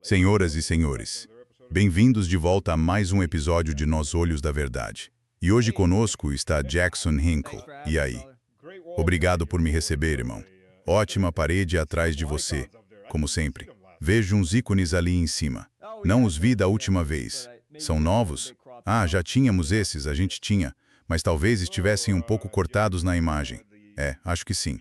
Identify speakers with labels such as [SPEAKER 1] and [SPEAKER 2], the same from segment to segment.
[SPEAKER 1] Senhoras e senhores, bem-vindos de volta a mais um episódio de Nós Olhos da Verdade. E hoje conosco está Jackson Hinkle. E aí? Obrigado por me receber, irmão. Ótima parede atrás de você, como sempre. Vejo uns ícones ali em cima. Não os vi da última vez. São novos? Ah, já tínhamos esses, a gente tinha. Mas talvez estivessem um pouco cortados na imagem. Acho que sim.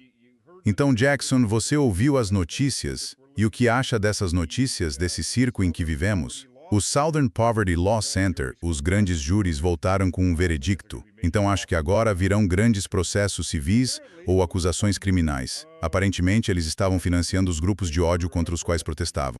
[SPEAKER 1] Então, Jackson, você ouviu as notícias? E o que acha dessas notícias, desse circo em que vivemos? O Southern Poverty Law Center, os grandes júris voltaram com um veredicto. Então acho que agora virão grandes processos civis ou acusações criminais. Aparentemente, eles estavam financiando os grupos de ódio contra os quais protestavam.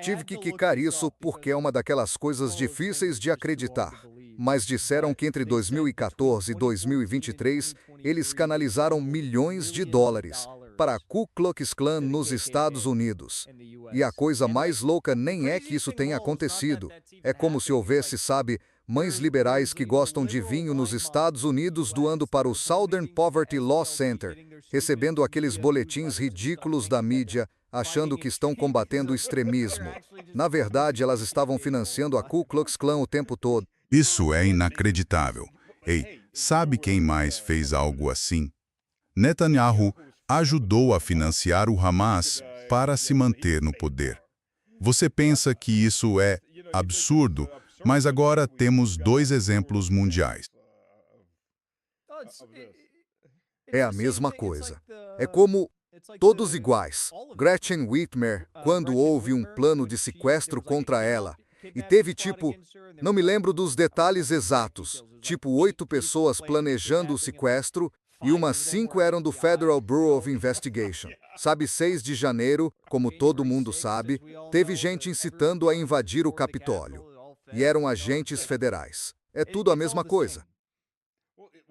[SPEAKER 2] Tive que quicar isso porque é uma daquelas coisas difíceis de acreditar. Mas disseram que entre 2014 e 2023, eles canalizaram milhões de dólares para a Ku Klux Klan nos Estados Unidos. E a coisa mais louca nem é que isso tenha acontecido. É como se houvesse, sabe, mães liberais que gostam de vinho nos Estados Unidos doando para o Southern Poverty Law Center, recebendo aqueles boletins ridículos da mídia, achando que estão combatendo o extremismo. Na verdade, elas estavam financiando a Ku Klux Klan o tempo todo.
[SPEAKER 1] Isso é inacreditável. Ei, sabe quem mais fez algo assim? Netanyahu ajudou a financiar o Hamas para se manter no poder. Você pensa que isso é absurdo, mas agora temos dois exemplos mundiais.
[SPEAKER 2] É a mesma coisa. É como todos iguais. Gretchen Whitmer, quando houve um plano de sequestro contra ela, e teve não me lembro dos detalhes exatos, 8 pessoas planejando o sequestro e umas 5 eram do Federal Bureau of Investigation. Sabe, 6 de janeiro, como todo mundo sabe, teve gente incitando a invadir o Capitólio. E eram agentes federais. É tudo a mesma coisa.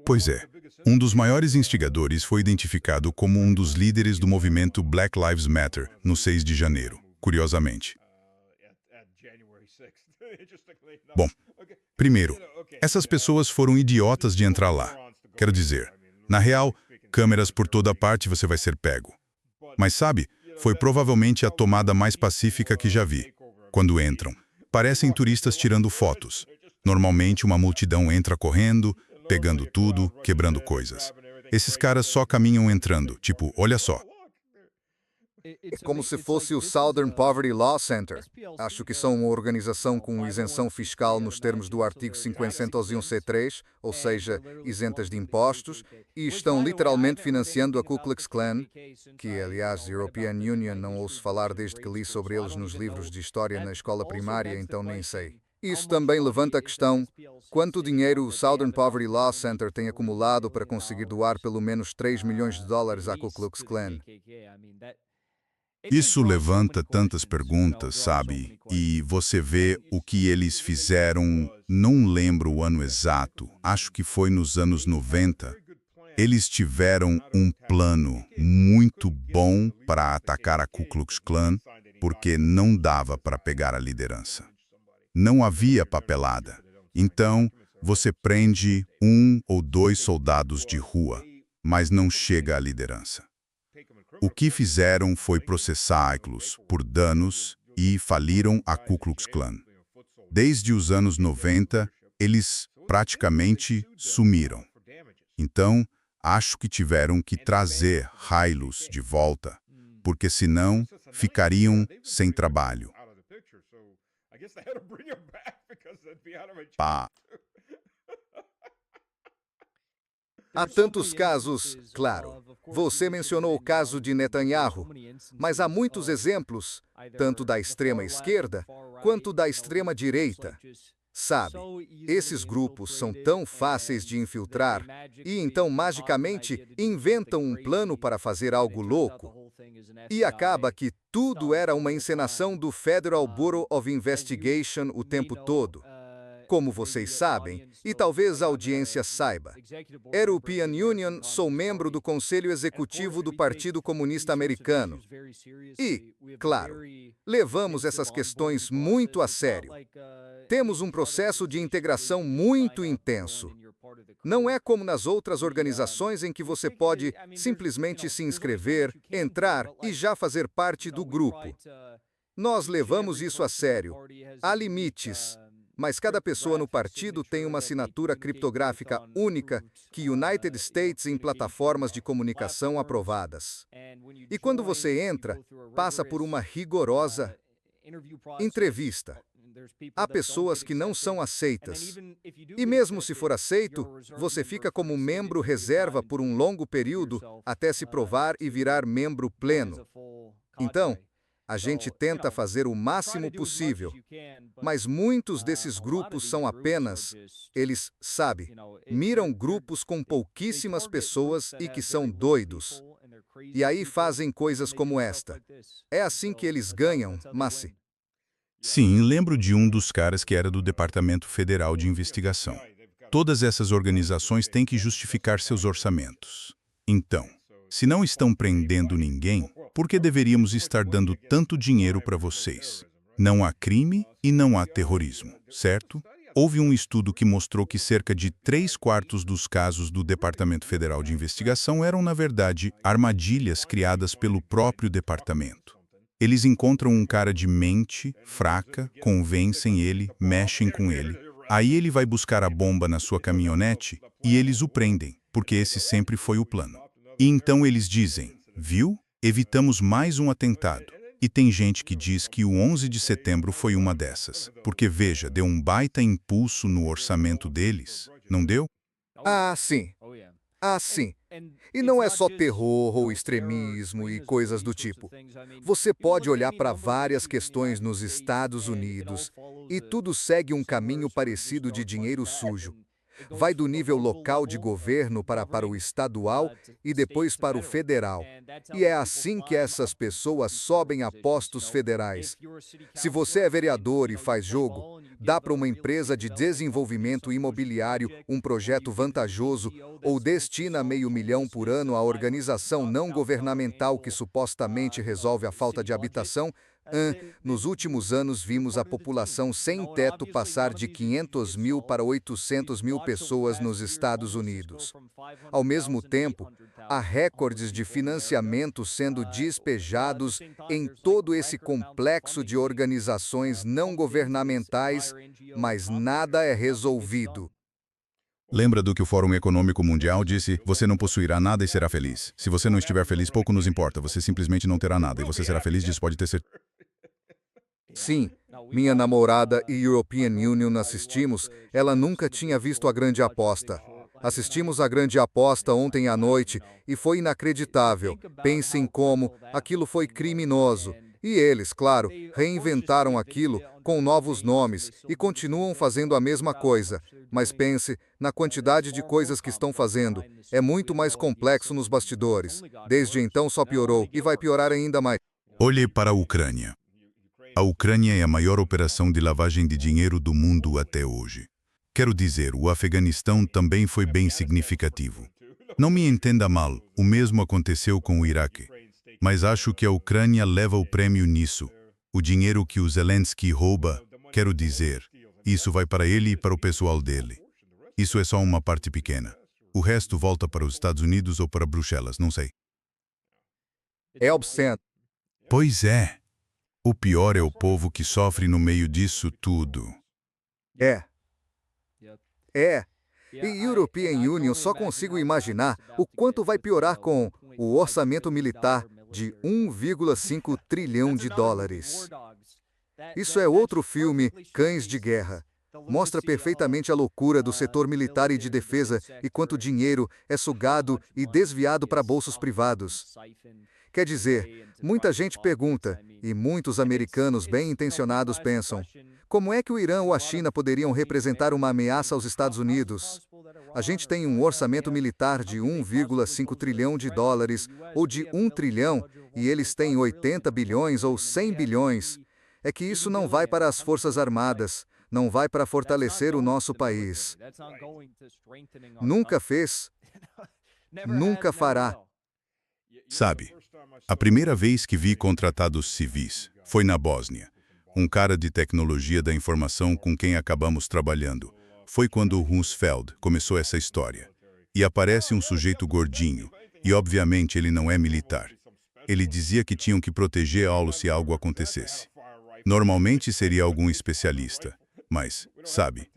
[SPEAKER 1] Pois é, um dos maiores instigadores foi identificado como um dos líderes do movimento Black Lives Matter no 6 de janeiro, curiosamente. Bom, primeiro, essas pessoas foram idiotas de entrar lá. Quero dizer, na real, câmeras por toda parte você vai ser pego. Mas sabe, foi provavelmente a tomada mais pacífica que já vi. Quando entram, parecem turistas tirando fotos. Normalmente uma multidão entra correndo, pegando tudo, quebrando coisas. Esses caras só caminham entrando, tipo, olha só.
[SPEAKER 2] É como se fosse o Southern Poverty Law Center. Acho que são uma organização com isenção fiscal nos termos do artigo 501c3, ou seja, isentas de impostos, e estão literalmente financiando a Ku Klux Klan, que, aliás, a European Union não ouço falar desde que li sobre eles nos livros de história na escola primária, então nem sei. Isso também levanta a questão: quanto dinheiro o Southern Poverty Law Center tem acumulado para conseguir doar pelo menos 3 milhões de dólares à Ku Klux Klan?
[SPEAKER 1] Isso levanta tantas perguntas, sabe? E você vê o que eles fizeram, não lembro o ano exato, acho que foi nos anos 90. Eles tiveram um plano muito bom para atacar a Ku Klux Klan, porque não dava para pegar a liderança. Não havia papelada. Então, você prende 1 ou 2 soldados de rua, mas não chega à liderança. O que fizeram foi processá-los por danos e faliram a Ku Klux Klan. Desde os anos 90, eles praticamente sumiram. Então, acho que tiveram que trazer Hylos de volta, porque senão ficariam sem trabalho. Pá.
[SPEAKER 2] Há tantos casos, claro. Você mencionou o caso de Netanyahu, mas há muitos exemplos, tanto da extrema esquerda quanto da extrema direita. Sabe, esses grupos são tão fáceis de infiltrar e então magicamente inventam um plano para fazer algo louco. E acaba que tudo era uma encenação do Federal Bureau of Investigation o tempo todo. Como vocês sabem, e talvez a audiência saiba, European Union sou membro do Conselho Executivo do Partido Comunista Americano. E, claro, levamos essas questões muito a sério. Temos um processo de integração muito intenso. Não é como nas outras organizações em que você pode simplesmente se inscrever, entrar e já fazer parte do grupo. Nós levamos isso a sério. Há limites, mas cada pessoa no partido tem uma assinatura criptográfica única que United States em plataformas de comunicação aprovadas. E quando você entra, passa por uma rigorosa entrevista. Há pessoas que não são aceitas. E mesmo se for aceito, você fica como membro reserva por um longo período até se provar e virar membro pleno. Então, a gente tenta fazer o máximo possível, mas muitos desses grupos são apenas, eles, miram grupos com pouquíssimas pessoas e que são doidos. E aí fazem coisas como esta. É assim que eles ganham, Massi.
[SPEAKER 1] Sim, lembro de um dos caras que era do Departamento Federal de Investigação. Todas essas organizações têm que justificar seus orçamentos. Então, se não estão prendendo ninguém, por que deveríamos estar dando tanto dinheiro para vocês? Não há crime e não há terrorismo, certo? Houve um estudo que mostrou que cerca de 3/4 dos casos do Departamento Federal de Investigação eram, na verdade, armadilhas criadas pelo próprio departamento. Eles encontram um cara de mente fraca, convencem ele, mexem com ele. Aí ele vai buscar a bomba na sua caminhonete e eles o prendem, porque esse sempre foi o plano. E então eles dizem, viu? Evitamos mais um atentado. E tem gente que diz que o 11 de setembro foi uma dessas. Porque, veja, deu um baita impulso no orçamento deles, não deu?
[SPEAKER 2] Ah, sim. Ah, sim. E não é só terror ou extremismo e coisas do tipo. Você pode olhar para várias questões nos Estados Unidos e tudo segue um caminho parecido de dinheiro sujo. Vai do nível local de governo para o estadual e depois para o federal. E é assim que essas pessoas sobem a postos federais. Se você é vereador e faz jogo, dá para uma empresa de desenvolvimento imobiliário um projeto vantajoso ou destina $500 mil por ano à organização não governamental que supostamente resolve a falta de habitação. Nos últimos anos vimos a população sem teto passar de 500 mil para 800 mil pessoas nos Estados Unidos. Ao mesmo tempo, há recordes de financiamento sendo despejados em todo esse complexo de organizações não governamentais, mas nada é resolvido.
[SPEAKER 1] Lembra do que o Fórum Econômico Mundial disse? Você não possuirá nada e será feliz. Se você não estiver feliz, pouco nos importa. Você simplesmente não terá nada e você será feliz, disso pode ter certeza.
[SPEAKER 2] Sim, minha namorada e European Union assistimos, ela nunca tinha visto A Grande Aposta. Assistimos A Grande Aposta ontem à noite e foi inacreditável. Pensem como aquilo foi criminoso. E eles, claro, reinventaram aquilo com novos nomes e continuam fazendo a mesma coisa. Mas pense na quantidade de coisas que estão fazendo. É muito mais complexo nos bastidores. Desde então só piorou e vai piorar ainda mais.
[SPEAKER 1] Olhe para a Ucrânia. A Ucrânia é a maior operação de lavagem de dinheiro do mundo até hoje. Quero dizer, o Afeganistão também foi bem significativo. Não me entenda mal, o mesmo aconteceu com o Iraque. Mas acho que a Ucrânia leva o prêmio nisso. O dinheiro que o Zelensky rouba, quero dizer, isso vai para ele e para o pessoal dele. Isso é só uma parte pequena. O resto volta para os Estados Unidos ou para Bruxelas, não sei.
[SPEAKER 2] É obsceno.
[SPEAKER 1] Pois é. O pior é o povo que sofre no meio disso tudo.
[SPEAKER 2] É. E European Union só consigo imaginar o quanto vai piorar com o orçamento militar de 1,5 trilhão de dólares. Isso é outro filme, Cães de Guerra. Mostra perfeitamente a loucura do setor militar e de defesa e quanto dinheiro é sugado e desviado para bolsos privados. Quer dizer, muita gente pergunta, e muitos americanos bem-intencionados pensam, como é que o Irã ou a China poderiam representar uma ameaça aos Estados Unidos? A gente tem um orçamento militar de 1,5 trilhão de dólares, ou de 1 trilhão, e eles têm 80 bilhões ou 100 bilhões. É que isso não vai para as Forças Armadas, não vai para fortalecer o nosso país. Nunca fez, nunca fará.
[SPEAKER 1] Sabe, a primeira vez que vi contratados civis foi na Bósnia. Um cara de tecnologia da informação com quem acabamos trabalhando foi quando o Rumsfeld começou essa história. E aparece um sujeito gordinho, e obviamente ele não é militar. Ele dizia que tinham que proteger Aulo se algo acontecesse. Normalmente seria algum especialista, mas, sabe,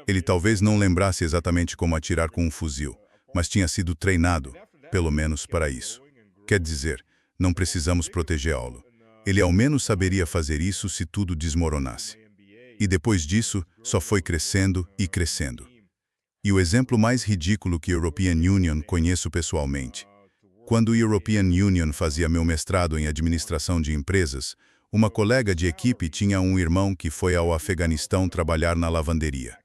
[SPEAKER 1] ele talvez não lembrasse exatamente como atirar com um fuzil, mas tinha sido treinado, pelo menos para isso. Quer dizer, não precisamos proteger Aulo. Ele ao menos saberia fazer isso se tudo desmoronasse. E depois disso, só foi crescendo e crescendo. E o exemplo mais ridículo que a European Union conheço pessoalmente. Quando o European Union fazia meu mestrado em administração de empresas, uma colega de equipe tinha um irmão que foi ao Afeganistão trabalhar na lavanderia.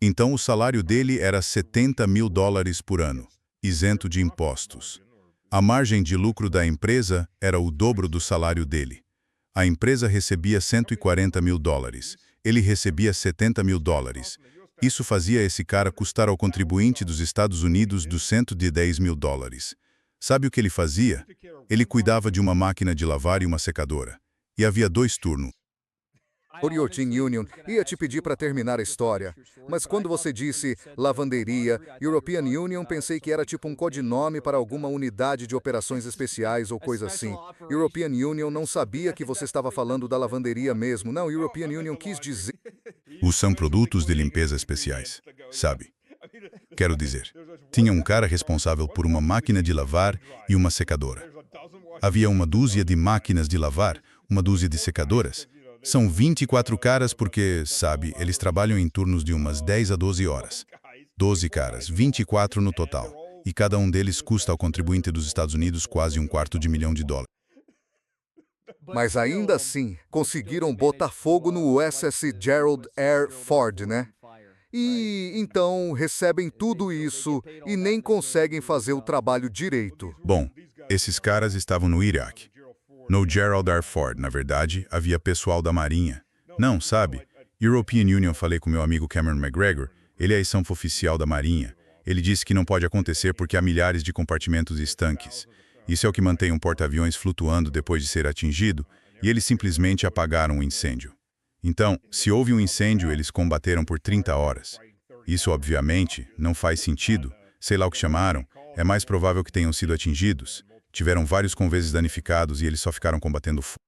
[SPEAKER 1] Então o salário dele era $70.000 por ano, isento de impostos. A margem de lucro da empresa era o dobro do salário dele. A empresa recebia $140.000, ele recebia $70.000. Isso fazia esse cara custar ao contribuinte dos Estados Unidos $210.000. Sabe o que ele fazia? Ele cuidava de uma máquina de lavar e uma secadora. E havia 2 turnos.
[SPEAKER 2] European Union ia te pedir para terminar a história, mas quando você disse lavanderia, European Union, pensei que era tipo um codinome para alguma unidade de operações especiais ou coisa assim. European Union não sabia que você estava falando da lavanderia mesmo. Não, European Union quis dizer...
[SPEAKER 1] São produtos de limpeza especiais, sabe? Quero dizer, tinha um cara responsável por uma máquina de lavar e uma secadora. Havia uma dúzia de máquinas de lavar, uma dúzia de secadoras. São 24 caras porque, sabe, eles trabalham em turnos de umas 10 a 12 horas. 12 caras, 24 no total. E cada um deles custa ao contribuinte dos Estados Unidos quase $250.000.
[SPEAKER 2] Mas ainda assim, conseguiram botar fogo no USS Gerald R. Ford, né? E então recebem tudo isso e nem conseguem fazer o trabalho direito.
[SPEAKER 1] Bom, esses caras estavam no Iraque. No Gerald R. Ford, na verdade, havia pessoal da Marinha. Não, sabe? European Union, falei com meu amigo Cameron McGregor, ele é ex-sanfo oficial da Marinha. Ele disse que não pode acontecer porque há milhares de compartimentos estanques. Isso é o que mantém um porta-aviões flutuando depois de ser atingido, e eles simplesmente apagaram o incêndio. Então, se houve um incêndio, eles combateram por 30 horas. Isso, obviamente, não faz sentido. Sei lá o que chamaram. É mais provável que tenham sido atingidos. Tiveram vários conveses danificados e eles só ficaram combatendo fogo.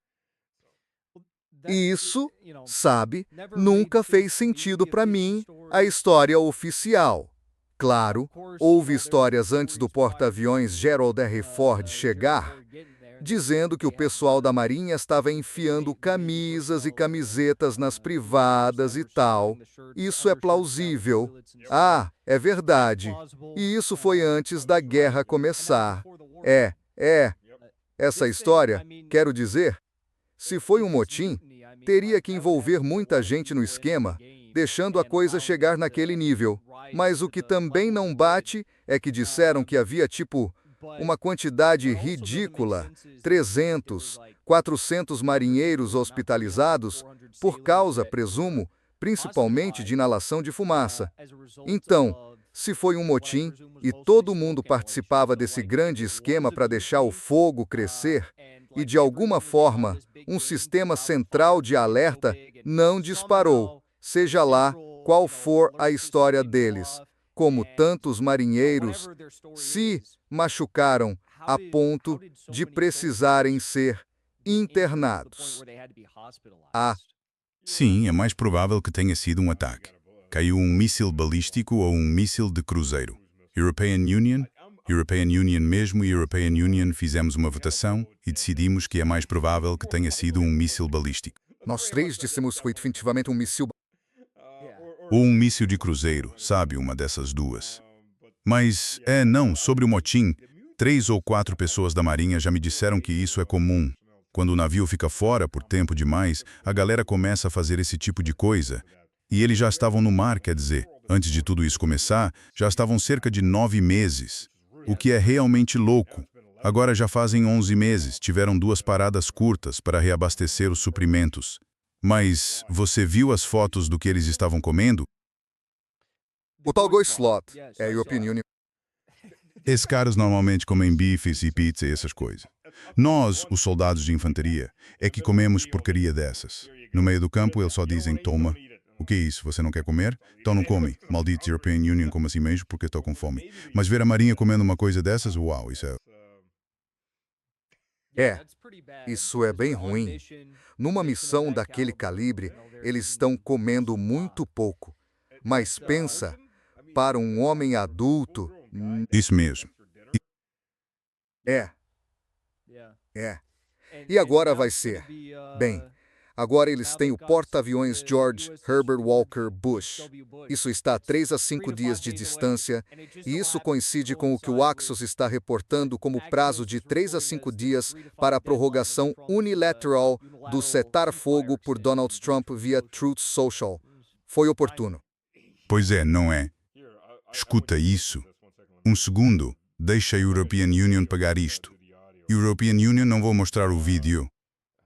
[SPEAKER 2] E isso, sabe, nunca fez sentido para mim, a história oficial. Claro, houve histórias antes do porta-aviões Gerald R. Ford chegar, dizendo que o pessoal da Marinha estava enfiando camisas e camisetas nas privadas e tal. Isso é plausível. Ah, é verdade. E isso foi antes da guerra começar. Essa história, quero dizer, se foi um motim, teria que envolver muita gente no esquema, deixando a coisa chegar naquele nível. Mas o que também não bate é que disseram que havia, tipo, uma quantidade ridícula, 300, 400 marinheiros hospitalizados, por causa, presumo, principalmente de inalação de fumaça. Então, se foi um motim e todo mundo participava desse grande esquema para deixar o fogo crescer, e de alguma forma, um sistema central de alerta não disparou, seja lá qual for a história deles, como tantos marinheiros se machucaram a ponto de precisarem ser internados.
[SPEAKER 1] Sim, é mais provável que tenha sido um ataque. Caiu um míssil balístico ou um míssil de cruzeiro. European Union mesmo e European Union fizemos uma votação e decidimos que é mais provável que tenha sido um míssil balístico.
[SPEAKER 2] Nós 3 dissemos que foi definitivamente um míssil.
[SPEAKER 1] Ou um míssil de cruzeiro, sabe, uma dessas duas. Mas, não, sobre o motim, 3 ou 4 pessoas da Marinha já me disseram que isso é comum. Quando o navio fica fora por tempo demais, a galera começa a fazer esse tipo de coisa. E eles já estavam no mar, quer dizer, antes de tudo isso começar, já estavam cerca de 9 meses. O que é realmente louco. Agora já fazem 11 meses, tiveram 2 paradas curtas para reabastecer os suprimentos. Mas você viu as fotos do que eles estavam comendo?
[SPEAKER 2] O tal Go Slot é a European Union.
[SPEAKER 1] Esses caras normalmente comem bifes e pizza e essas coisas. Nós, os soldados de infantaria, é que comemos porcaria dessas. No meio do campo, eles só dizem toma. O que é isso? Você não quer comer? Então não come. Maldito European Union, como assim mesmo, porque estou com fome. Mas ver a Marinha comendo uma coisa dessas, uau, isso é...
[SPEAKER 2] É, isso é bem ruim. Numa missão daquele calibre, eles estão comendo muito pouco. Mas pensa, para um homem adulto,
[SPEAKER 1] Isso mesmo.
[SPEAKER 2] é, é. E agora vai ser. Bem, agora eles têm o porta-aviões George Herbert Walker Bush. Isso está a 3 a 5 dias de distância, e isso coincide com o que o Axios está reportando como prazo de 3 a 5 dias para a prorrogação unilateral do cessar-fogo por Donald Trump via Truth Social. Foi oportuno.
[SPEAKER 1] Pois é, não é? Escuta isso. Um segundo. Deixa a European Union pagar isto. European Union não vou mostrar o vídeo.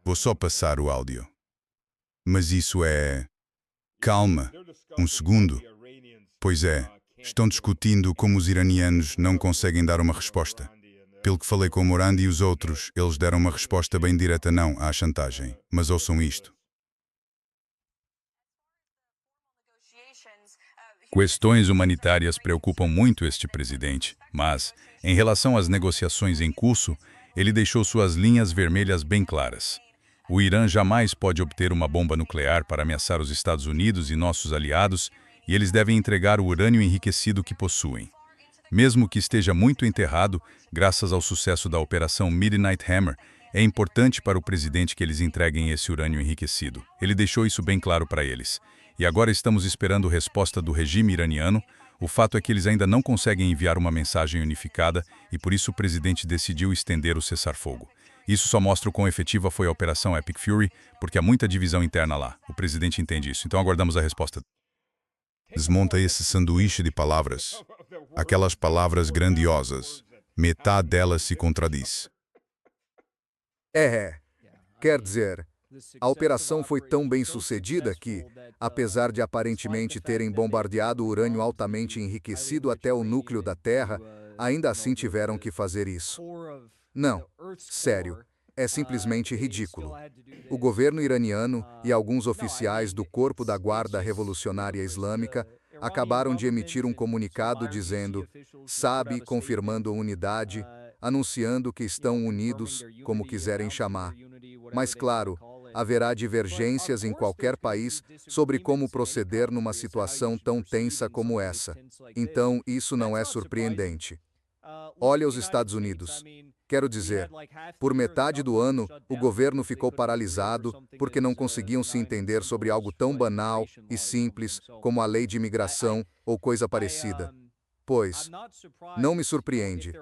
[SPEAKER 1] Vou só passar o áudio. Mas isso é... Calma. Um segundo. Pois é. Estão discutindo como os iranianos não conseguem dar uma resposta. Pelo que falei com o Morandi e os outros, eles deram uma resposta bem direta não à chantagem. Mas ouçam isto.
[SPEAKER 3] Questões humanitárias preocupam muito este presidente, mas, em relação às negociações em curso, ele deixou suas linhas vermelhas bem claras. O Irã jamais pode obter uma bomba nuclear para ameaçar os Estados Unidos e nossos aliados, e eles devem entregar o urânio enriquecido que possuem. Mesmo que esteja muito enterrado, graças ao sucesso da Operação Midnight Hammer, é importante para o presidente que eles entreguem esse urânio enriquecido. Ele deixou isso bem claro para eles. E agora estamos esperando resposta do regime iraniano. O fato é que eles ainda não conseguem enviar uma mensagem unificada e por isso o presidente decidiu estender o cessar-fogo. Isso só mostra o quão efetiva foi a Operação Epic Fury, porque há muita divisão interna lá. O presidente entende isso. Então aguardamos a resposta.
[SPEAKER 1] Desmonta esse sanduíche de palavras. Aquelas palavras grandiosas. Metade delas se contradiz.
[SPEAKER 2] Quer dizer, a operação foi tão bem sucedida que, apesar de aparentemente terem bombardeado urânio altamente enriquecido até o núcleo da Terra, ainda assim tiveram que fazer isso. Não, sério, é simplesmente ridículo. O governo iraniano e alguns oficiais do Corpo da Guarda Revolucionária Islâmica acabaram de emitir um comunicado dizendo, sabe, confirmando a unidade, anunciando que estão unidos, como quiserem chamar. Mas, claro, haverá divergências em qualquer país sobre como proceder numa situação tão tensa como essa. Então, isso não é surpreendente. Olha os Estados Unidos. Quero dizer, por metade do ano, o governo ficou paralisado porque não conseguiam se entender sobre algo tão banal e simples como a lei de imigração ou coisa parecida. Pois, não me surpreende.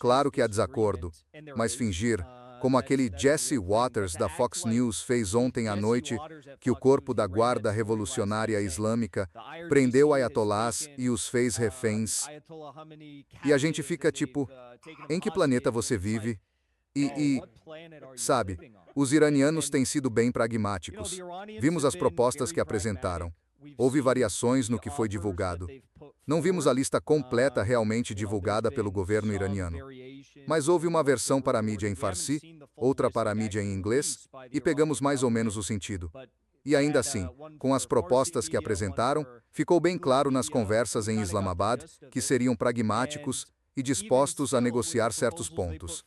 [SPEAKER 2] Claro que há desacordo, mas fingir, como aquele Jesse Waters da Fox News fez ontem à noite, que o Corpo da Guarda Revolucionária Islâmica prendeu ayatolás e os fez reféns. E a gente fica tipo, em que planeta você vive? Sabe, os iranianos têm sido bem pragmáticos. Vimos as propostas que apresentaram. Houve variações no que foi divulgado. Não vimos a lista completa realmente divulgada pelo governo iraniano. Mas houve uma versão para a mídia em farsi, outra para a mídia em inglês, e pegamos mais ou menos o sentido. E ainda assim, com as propostas que apresentaram, ficou bem claro nas conversas em Islamabad que seriam pragmáticos e dispostos a negociar certos pontos.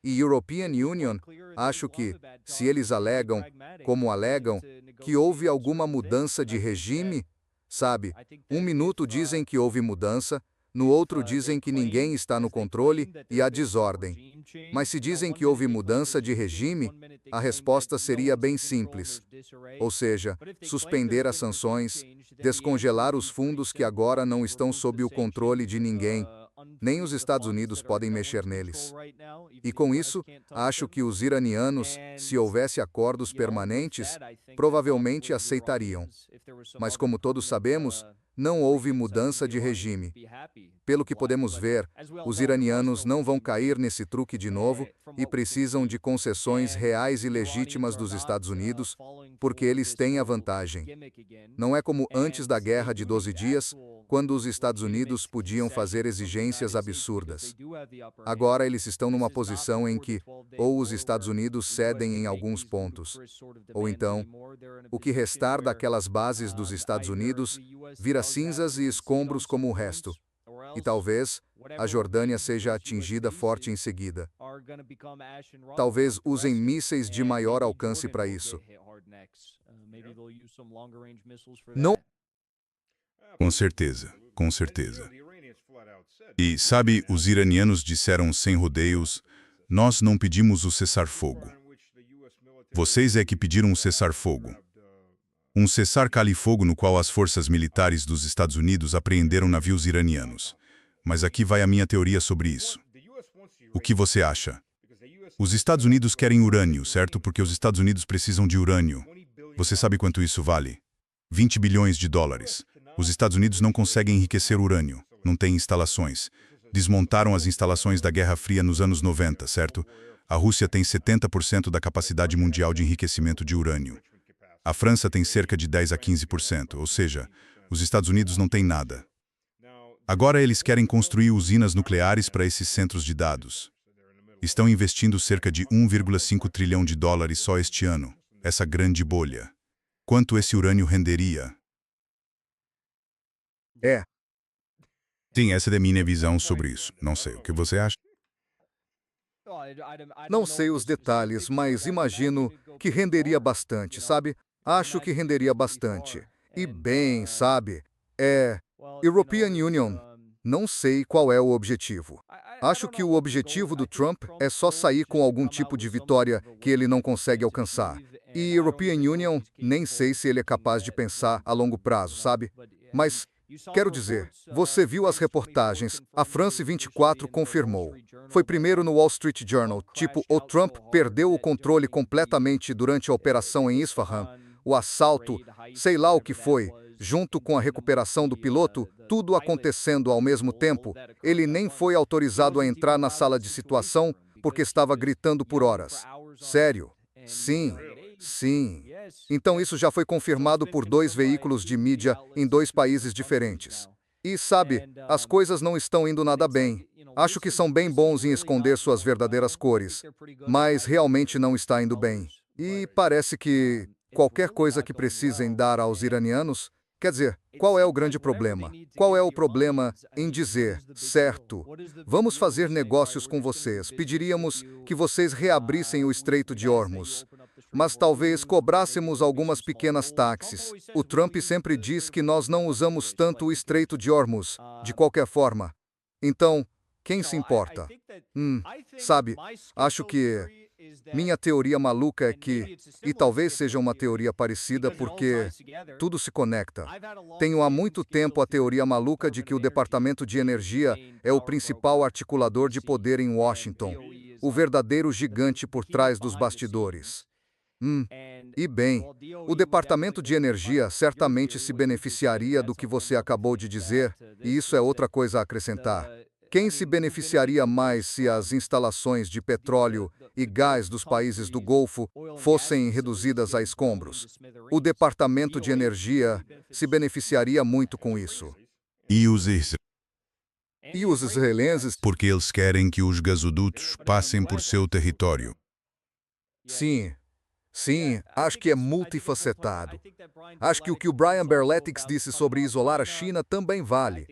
[SPEAKER 2] E European Union, acho que, se eles alegam, como alegam, que houve alguma mudança de regime, sabe, um minuto dizem que houve mudança, no outro dizem que ninguém está no controle e há desordem. Mas se dizem que houve mudança de regime, a resposta seria bem simples. Ou seja, suspender as sanções, descongelar os fundos que agora não estão sob o controle de ninguém. Nem os Estados Unidos podem mexer neles. E com isso, acho que os iranianos, se houvesse acordos permanentes, provavelmente aceitariam. Mas como todos sabemos, não houve mudança de regime. Pelo que podemos ver, os iranianos não vão cair nesse truque de novo e precisam de concessões reais e legítimas dos Estados Unidos, porque eles têm a vantagem. Não é como antes da Guerra de 12 Dias, quando os Estados Unidos podiam fazer exigências absurdas. Agora eles estão numa posição em que ou os Estados Unidos cedem em alguns pontos, ou então, o que restar daquelas bases dos Estados Unidos vira cinzas e escombros como o resto. E talvez a Jordânia seja atingida forte em seguida. Talvez usem mísseis de maior alcance para isso. Não.
[SPEAKER 1] Com certeza, com certeza. E, sabe, os iranianos disseram sem rodeios, nós não pedimos o cessar-fogo. Vocês é que pediram o cessar-fogo. Um cessar-califogo no qual as forças militares dos Estados Unidos apreenderam navios iranianos. Mas aqui vai a minha teoria sobre isso. O que você acha? Os Estados Unidos querem urânio, certo? Porque os Estados Unidos precisam de urânio. Você sabe quanto isso vale? 20 bilhões de dólares. Os Estados Unidos não conseguem enriquecer urânio. Não têm instalações. Desmontaram as instalações da Guerra Fria nos anos 90, certo? A Rússia tem 70% da capacidade mundial de enriquecimento de urânio. A França tem cerca de 10 a 15%, ou seja, os Estados Unidos não têm nada. Agora eles querem construir usinas nucleares para esses centros de dados. Estão investindo cerca de 1,5 trilhão de dólares só este ano, essa grande bolha. Quanto esse urânio renderia? Sim, essa é a minha visão sobre isso. Não sei, o que você acha?
[SPEAKER 2] Não sei os detalhes, mas imagino que renderia bastante, sabe? Acho que renderia bastante. E bem, sabe? European Union. Não sei qual é o objetivo. Acho que o objetivo do Trump é só sair com algum tipo de vitória que ele não consegue alcançar. E European Union, nem sei se ele é capaz de pensar a longo prazo, sabe? Mas, quero dizer, você viu as reportagens, a France 24 confirmou. Foi primeiro no Wall Street Journal, tipo, o Trump perdeu o controle completamente durante a operação em Isfahan, o assalto, sei lá o que foi, junto com a recuperação do piloto, tudo acontecendo ao mesmo tempo, ele nem foi autorizado a entrar na sala de situação porque estava gritando por horas. Sério? Sim. Sim. Então isso já foi confirmado por 2 veículos de mídia em 2 países diferentes. E sabe, as coisas não estão indo nada bem. Acho que são bem bons em esconder suas verdadeiras cores, mas realmente não está indo bem. E parece que qualquer coisa que precisem dar aos iranianos, quer dizer, qual é o grande problema? Qual é o problema em dizer, certo, vamos fazer negócios com vocês, pediríamos que vocês reabrissem o Estreito de Hormuz, mas talvez cobrássemos algumas pequenas taxas. O Trump sempre diz que nós não usamos tanto o Estreito de Hormuz, de qualquer forma. Então, quem se importa? Sabe, acho que minha teoria maluca é que, e talvez seja uma teoria parecida porque tudo se conecta. Tenho há muito tempo a teoria maluca de que o Departamento de Energia é o principal articulador de poder em Washington, o verdadeiro gigante por trás dos bastidores. E bem, o Departamento de Energia certamente se beneficiaria do que você acabou de dizer, e isso é outra coisa a acrescentar. Quem se beneficiaria mais se as instalações de petróleo e gás dos países do Golfo fossem reduzidas a escombros? O Departamento de Energia se beneficiaria muito com isso.
[SPEAKER 1] E os
[SPEAKER 2] israelenses?
[SPEAKER 1] porque eles querem que os gasodutos passem por seu território.
[SPEAKER 2] Sim, acho que é multifacetado. Acho que o que o Brian Berletics disse sobre isolar a China também vale.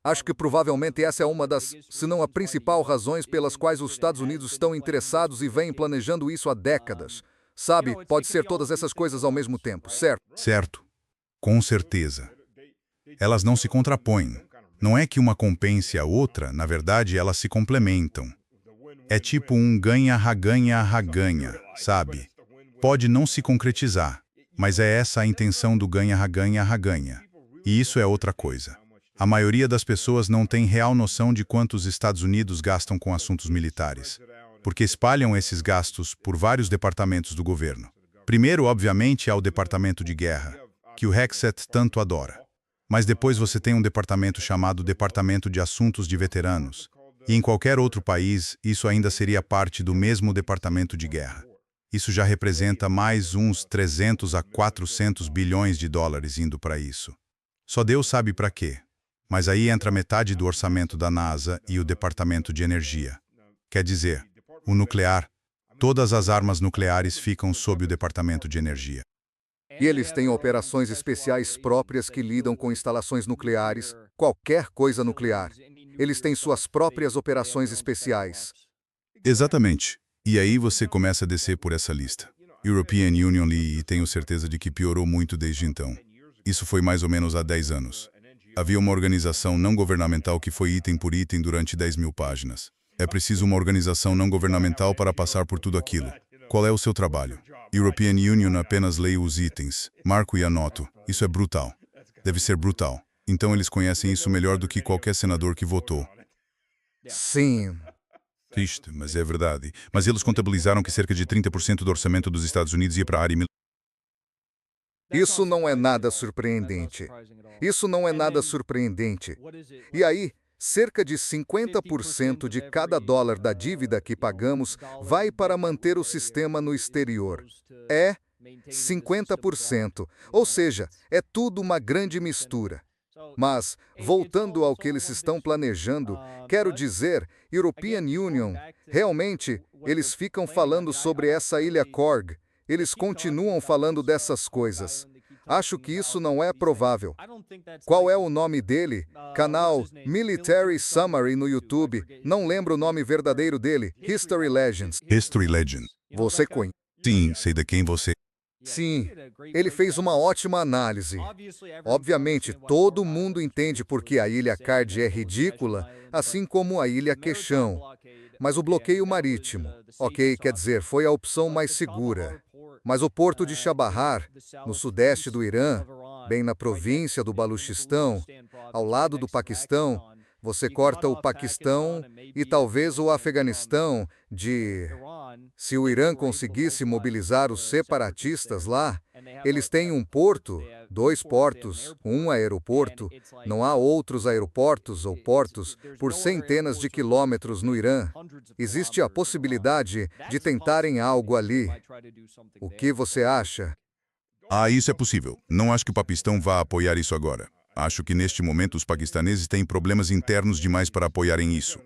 [SPEAKER 2] Acho que provavelmente essa é uma das, se não a principal razões pelas quais os Estados Unidos estão interessados e vêm planejando isso há décadas. Sabe, pode ser todas essas coisas ao mesmo tempo, certo?
[SPEAKER 1] Certo. Com certeza. Elas não se contrapõem. Não é que uma compense a outra, na verdade, elas se complementam. É tipo um ganha-ganha-ganha, sabe? Pode não se concretizar, mas é essa a intenção do ganha-ganha-ganha. E isso é outra coisa. A maioria das pessoas não tem real noção de quanto os Estados Unidos gastam com assuntos militares, porque espalham esses gastos por vários departamentos do governo. Primeiro, obviamente, há o Departamento de Guerra, que o Hexet tanto adora. Mas depois você tem um departamento chamado Departamento de Assuntos de Veteranos, e em qualquer outro país, isso ainda seria parte do mesmo Departamento de Guerra. Isso já representa mais uns 300 a 400 bilhões de dólares indo para isso. Só Deus sabe para quê. Mas aí entra metade do orçamento da NASA e o Departamento de Energia. Quer dizer, o nuclear, todas as armas nucleares ficam sob o Departamento de Energia.
[SPEAKER 2] E eles têm operações especiais próprias que lidam com instalações nucleares, qualquer coisa nuclear. Eles têm suas próprias operações especiais.
[SPEAKER 1] Exatamente. E aí você começa a descer por essa lista. European Union e tenho certeza de que piorou muito desde então. Isso foi mais ou menos há 10 anos. Havia uma organização não governamental que foi item por item durante 10.000 páginas. É preciso uma organização não governamental para passar por tudo aquilo. Qual é o seu trabalho? European Union apenas leio os itens, marco e anoto. Isso é brutal. Deve ser brutal. Então eles conhecem isso melhor do que qualquer senador que votou.
[SPEAKER 2] Sim.
[SPEAKER 1] Triste, mas é verdade. Mas eles contabilizaram que cerca de 30% do orçamento dos Estados Unidos ia para a área militar.
[SPEAKER 2] Isso não é nada surpreendente. Isso não é nada surpreendente. E aí, cerca de 50% de cada dólar da dívida que pagamos vai para manter o sistema no exterior. É 50%. Ou seja, é tudo uma grande mistura. Mas, voltando ao que eles estão planejando, quero dizer, European Union, realmente, eles ficam falando sobre essa ilha Korg. Eles continuam falando dessas coisas. Acho que isso não é provável. Qual é o nome dele? Canal Military Summary no YouTube. Não lembro o nome verdadeiro dele. History Legends.
[SPEAKER 1] History Legend.
[SPEAKER 2] Você conhece?
[SPEAKER 1] Sim, sei de quem você...
[SPEAKER 2] Sim, ele fez uma ótima análise. Obviamente, todo mundo entende por que a Ilha Card é ridícula, assim como a Ilha Queixão. Mas o bloqueio marítimo, ok, quer dizer, foi a opção mais segura. Mas o porto de Chabahar, no sudeste do Irã, bem na província do Baluchistão, ao lado do Paquistão, você corta o Paquistão e talvez o Afeganistão de... Se o Irã conseguisse mobilizar os separatistas lá, eles têm um porto, 2 portos, um aeroporto, não há outros aeroportos ou portos por centenas de quilômetros no Irã. Existe a possibilidade de tentarem algo ali. O que você acha?
[SPEAKER 1] Isso é possível. Não acho que o Paquistão vá apoiar isso agora. Acho que neste momento os paquistaneses têm problemas internos demais para apoiarem isso.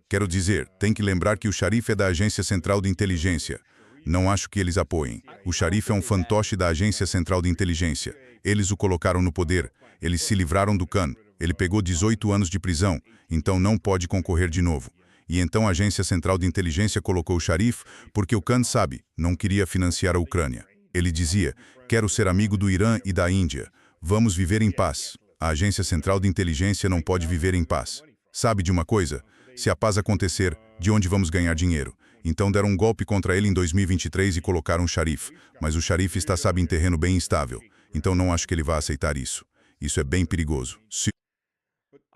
[SPEAKER 1] Quero dizer, tem que lembrar que o Sharif é da Agência Central de Inteligência. Não acho que eles apoiem. O Sharif é um fantoche da Agência Central de Inteligência. Eles o colocaram no poder. Eles se livraram do Khan. Ele pegou 18 anos de prisão, então não pode concorrer de novo. E então a Agência Central de Inteligência colocou o Sharif porque o Khan, sabe, não queria financiar a Ucrânia. Ele dizia, quero ser amigo do Irã e da Índia. Vamos viver em paz. A Agência Central de Inteligência não pode viver em paz. Sabe de uma coisa? Se a paz acontecer, de onde vamos ganhar dinheiro? Então deram um golpe contra ele em 2023 e colocaram o Sharif. Mas o Sharif está, sabe, em terreno bem instável. Então não acho que ele vá aceitar isso. Isso é bem perigoso.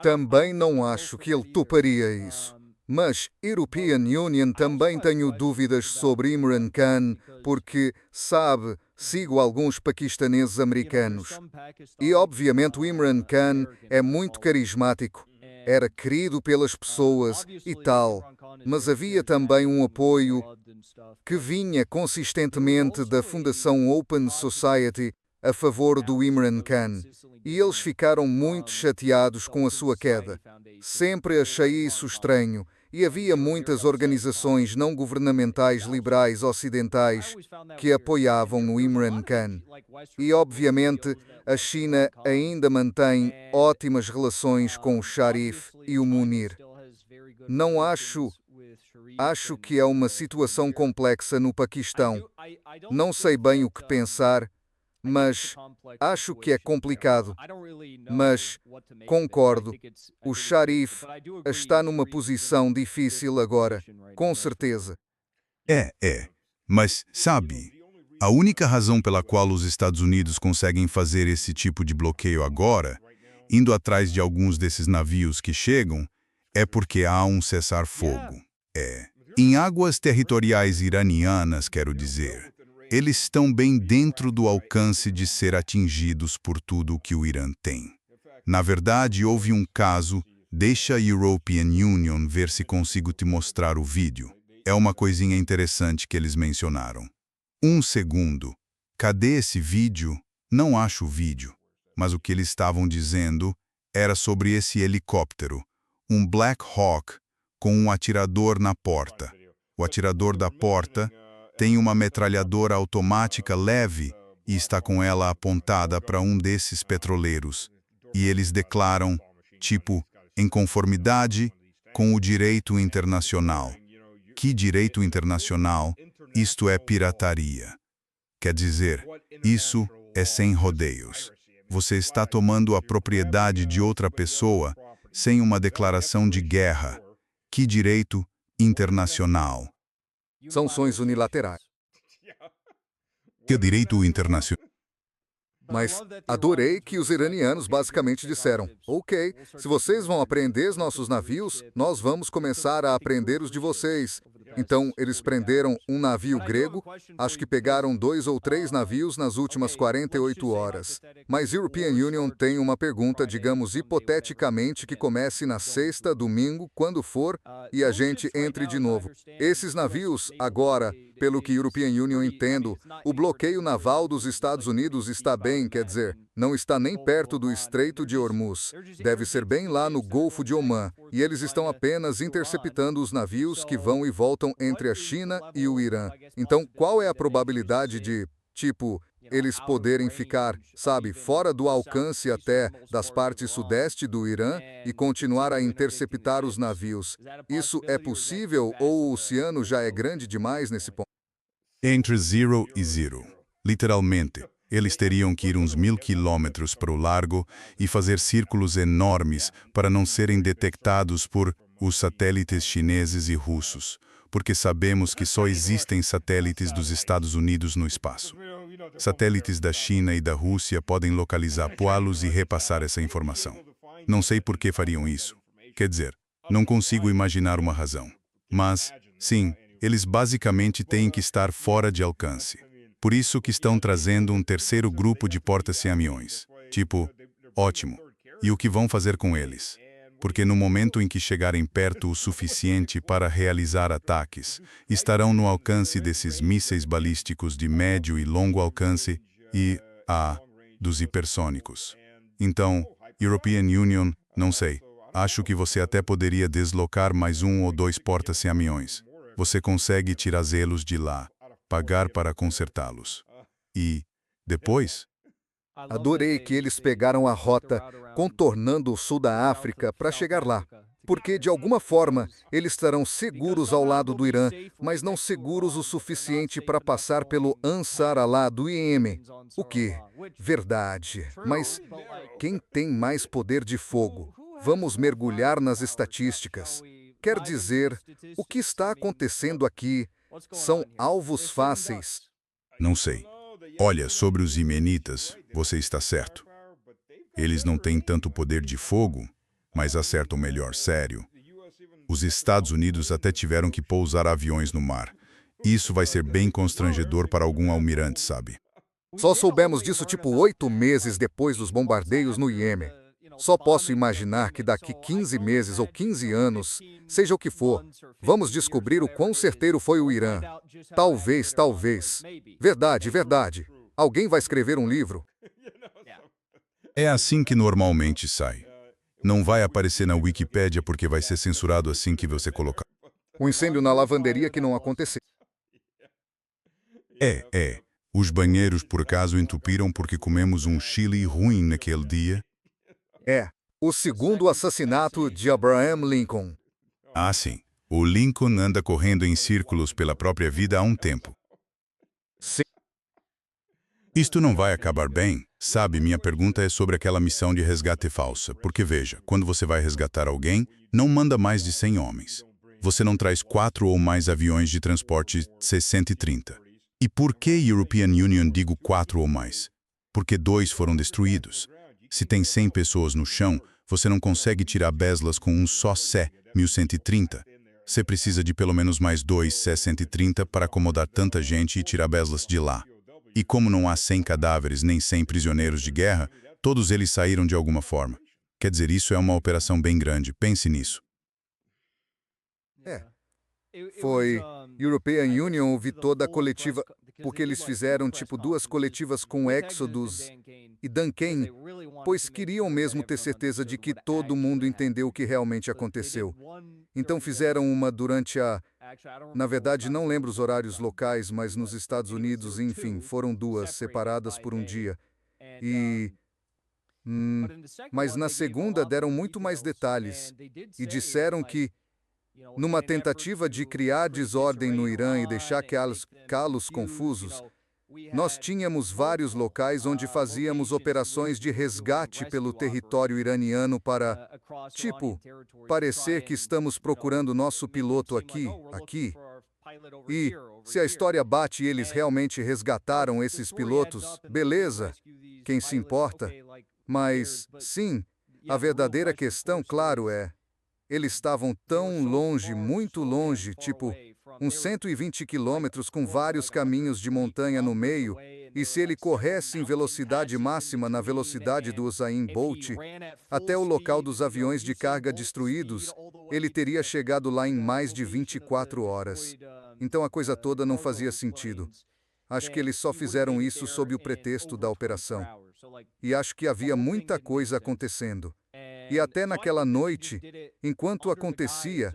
[SPEAKER 2] Também não acho que ele toparia isso. Mas European Union também tenho dúvidas sobre Imran Khan, porque, sabe, sigo alguns paquistaneses americanos. E obviamente o Imran Khan é muito carismático. Era querido pelas pessoas e tal, mas havia também um apoio que vinha consistentemente da Fundação Open Society a favor do Imran Khan, e eles ficaram muito chateados com a sua queda. Sempre achei isso estranho, e havia muitas organizações não governamentais liberais ocidentais que apoiavam o Imran Khan. E, obviamente, a China ainda mantém ótimas relações com o Sharif e o Munir. Não acho que é uma situação complexa no Paquistão. Não sei bem o que pensar, mas acho que é complicado. Mas concordo, o Sharif está numa posição difícil agora, com certeza.
[SPEAKER 1] Mas, sabe, a única razão pela qual os Estados Unidos conseguem fazer esse tipo de bloqueio agora, indo atrás de alguns desses navios que chegam, é porque há um cessar-fogo. Em águas territoriais iranianas, quero dizer. Eles estão bem dentro do alcance de ser atingidos por tudo o que o Irã tem. Na verdade, houve um caso, deixa a European Union ver se consigo te mostrar o vídeo. É uma coisinha interessante que eles mencionaram. Um segundo. Cadê esse vídeo? Não acho o vídeo. Mas o que eles estavam dizendo era sobre esse helicóptero, um Black Hawk, com um atirador na porta. O atirador da porta tem uma metralhadora automática leve e está com ela apontada para um desses petroleiros. E eles declaram, tipo, em conformidade com o direito internacional. Que direito internacional? Isto é pirataria. Quer dizer, isso é sem rodeios. Você está tomando a propriedade de outra pessoa sem uma declaração de guerra. Que direito internacional?
[SPEAKER 2] Sanções unilaterais.
[SPEAKER 1] Que direito internacional?
[SPEAKER 2] Mas adorei que os iranianos basicamente disseram: ok, se vocês vão apreender nossos navios, nós vamos começar a apreender os de vocês. Então, eles prenderam um navio grego, acho que pegaram 2 ou 3 navios nas últimas 48 horas. Mas European Union tem uma pergunta, digamos hipoteticamente, que comece na sexta, domingo, quando for, e a gente entre de novo. Esses navios, agora, pelo que European Union entendo, o bloqueio naval dos Estados Unidos está bem, quer dizer, não está nem perto do Estreito de Hormuz. Deve ser bem lá no Golfo de Omã, e eles estão apenas interceptando os navios que vão e voltam entre a China e o Irã. Então, qual é a probabilidade de, tipo, eles poderem ficar, sabe, fora do alcance até das partes sudeste do Irã e continuar a interceptar os navios? Isso é possível ou o oceano já é grande demais nesse ponto?
[SPEAKER 1] Entre 0 e 0. Literalmente, eles teriam que ir uns 1000 quilômetros para o largo e fazer círculos enormes para não serem detectados por os satélites chineses e russos, porque sabemos que só existem satélites dos Estados Unidos no espaço. Satélites da China e da Rússia podem localizar polos e repassar essa informação. Não sei por que fariam isso. Quer dizer, não consigo imaginar uma razão. Mas, sim, eles basicamente têm que estar fora de alcance. Por isso que estão trazendo um terceiro grupo de porta-aviões. Tipo, ótimo. E o que vão fazer com eles? Porque no momento em que chegarem perto o suficiente para realizar ataques, estarão no alcance desses mísseis balísticos de médio e longo alcance e, dos hipersônicos. Então, European Union, não sei, acho que você até poderia deslocar mais 1 ou 2 porta-aviões. Você consegue tirá-los de lá, pagar para consertá-los. E, depois?
[SPEAKER 2] Adorei que eles pegaram a rota contornando o sul da África para chegar lá. Porque, de alguma forma, eles estarão seguros ao lado do Irã, mas não seguros o suficiente para passar pelo Ansar Allah do Iêmen. O quê? Verdade. Mas quem tem mais poder de fogo? Vamos mergulhar nas estatísticas. Quer dizer, o que está acontecendo aqui são alvos fáceis.
[SPEAKER 1] Não sei. Olha, sobre os imenitas, você está certo. Eles não têm tanto poder de fogo, mas acertam melhor, sério. Os Estados Unidos até tiveram que pousar aviões no mar. Isso vai ser bem constrangedor para algum almirante, sabe?
[SPEAKER 2] Só soubemos disso tipo 8 meses depois dos bombardeios no Iêmen. Só posso imaginar que daqui 15 meses ou 15 anos, seja o que for, vamos descobrir o quão certeiro foi o Irã. Talvez, talvez. Verdade, verdade. Alguém vai escrever um livro.
[SPEAKER 1] É assim que normalmente sai. Não vai aparecer na Wikipédia porque vai ser censurado assim que você colocar.
[SPEAKER 2] O incêndio na lavanderia que não aconteceu.
[SPEAKER 1] Os banheiros por acaso entupiram porque comemos um chili ruim naquele dia?
[SPEAKER 2] O segundo assassinato de Abraham Lincoln.
[SPEAKER 1] Ah, sim. O Lincoln anda correndo em círculos pela própria vida há um tempo.
[SPEAKER 2] Sim.
[SPEAKER 1] Isto não vai acabar bem, sabe? Minha pergunta é sobre aquela missão de resgate falsa. Porque veja, quando você vai resgatar alguém, não manda mais de 100 homens. Você não traz 4 ou mais aviões de transporte C-130. E por que European Union digo 4 ou mais? Porque 2 foram destruídos. Se tem 100 pessoas no chão, você não consegue tirar Beslas com um só C-1130. Você precisa de pelo menos mais 2 C-130 para acomodar tanta gente e tirar Beslas de lá. E como não há 100 cadáveres nem 100 prisioneiros de guerra, todos eles saíram de alguma forma. Quer dizer, isso é uma operação bem grande, pense nisso.
[SPEAKER 2] Foi European Union, ouvi toda a coletiva. porque eles fizeram tipo 2 coletivas com Exodus e Duncan, pois queriam mesmo ter certeza de que todo mundo entendeu o que realmente aconteceu. Então fizeram uma durante Na verdade, não lembro os horários locais, mas nos Estados Unidos, enfim, foram 2, separadas por um dia. E... mas na segunda deram muito mais detalhes e disseram que, numa tentativa de criar desordem no Irã e deixar calos confusos, nós tínhamos vários locais onde fazíamos operações de resgate pelo território iraniano para, tipo, parecer que estamos procurando nosso piloto aqui. E, se a história bate e eles realmente resgataram esses pilotos, beleza, quem se importa? Mas, sim, a verdadeira questão, claro, eles estavam tão longe, muito longe, tipo, uns 120 quilômetros com vários caminhos de montanha no meio, e se ele corresse em velocidade máxima na velocidade do Usain Bolt, até o local dos aviões de carga destruídos, ele teria chegado lá em mais de 24 horas. Então a coisa toda não fazia sentido. Acho que eles só fizeram isso sob o pretexto da operação. E acho que havia muita coisa acontecendo. E até naquela noite, enquanto acontecia,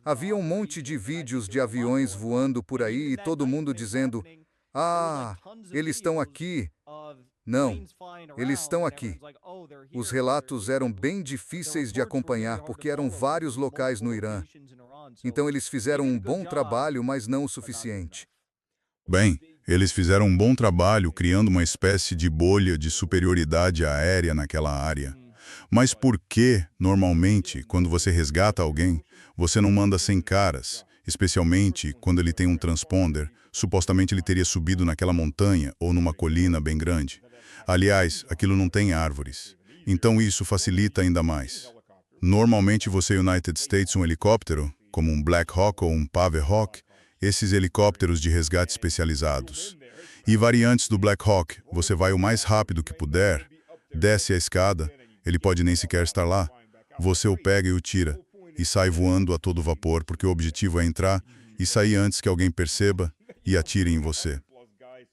[SPEAKER 2] havia um monte de vídeos de aviões voando por aí e todo mundo dizendo: "Ah, eles estão aqui." Não, eles estão aqui. Os relatos eram bem difíceis de acompanhar porque eram vários locais no Irã. Então eles fizeram um bom trabalho, mas não o suficiente.
[SPEAKER 1] Bem, eles fizeram um bom trabalho criando uma espécie de bolha de superioridade aérea naquela área. Mas por que, normalmente, quando você resgata alguém, você não manda 100 caras, especialmente quando ele tem um transponder, supostamente ele teria subido naquela montanha ou numa colina bem grande. Aliás, aquilo não tem árvores. Então isso facilita ainda mais. Normalmente você United States um helicóptero, como um Black Hawk ou um Pave Hawk, esses helicópteros de resgate especializados. E variantes do Black Hawk, você vai o mais rápido que puder, desce a escada, ele pode nem sequer estar lá, você o pega e o tira, e sai voando a todo vapor, porque o objetivo é entrar e sair antes que alguém perceba e atire em você.